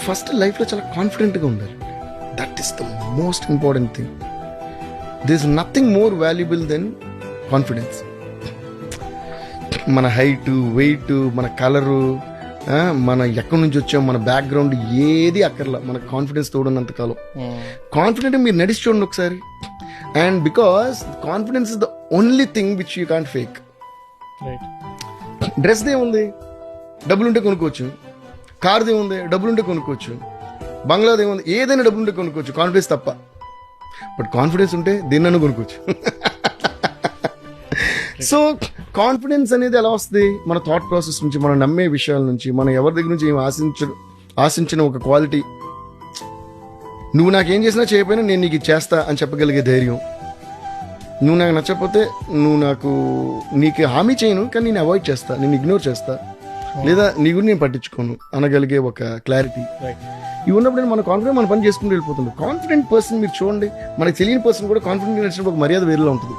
First లైఫ్లో చాలా కాన్ఫిడెంట్గా ఉండాలి. That is the most important thing. There is nothing more valuable than confidence. మన హైట్, వెయిట్, మన కలరు, మన ఎక్కడి నుంచి వచ్చాం, మన బ్యాక్గ్రౌండ్ ఏది అక్కర్లా. మన కాన్ఫిడెన్స్ తోడున్నంత కాలం కాన్ఫిడెంట్ మీరు నడిచి చూడండి ఒకసారి. And because confidence is the only thing which you can't fake. డ్రెస్దే ఉంది, డబ్బులుంటే కొనుక్కోవచ్చు. కార్దే ఉంది, డబ్బులుంటే కొనుక్కోవచ్చు. బంగ్లాదే ఉంది, ఏదైనా డబ్బులుంటే కొనుక్కోవచ్చు, కాన్ఫిడెన్స్ తప్ప. బట్ కాన్ఫిడెన్స్ ఉంటే దేన్నైనా కొనుక్కోవచ్చు. సో కాన్ఫిడెన్స్ అనేది ఎలా వస్తుంది? మన థాట్ ప్రాసెస్ నుంచి, మనం నమ్మే విషయాల నుంచి, మనం ఎవరి దగ్గర నుంచి ఏం ఆశించిన ఒక క్వాలిటీ. నువ్వు నాకేం చేసినా చేయకపోయినా నేను నీకు ఇది చేస్తా అని చెప్పగలిగే ధైర్యం. నువ్వు నాకు నచ్చకపోతే నీకు హామీ చేయను, కానీ నేను అవాయిడ్ చేస్తా, నేను ఇగ్నోర్ చేస్తా, లేదా నీ గురించి నేను పట్టించుకోను అనగలిగే ఒక క్లారిటీ. ఇవి ఉన్నప్పుడు మన కాన్ఫిడెంట్ మన పని చేసుకుంటూ వెళ్ళిపోతుంది. కాన్ఫిడెంట్ పర్సన్ మీరు చూడండి, మనకు తెలియని పర్సన్ కూడా కాన్ఫిడెంట్ నచ్చినప్పుడు ఒక మర్యాద వేరేలా ఉంటుంది.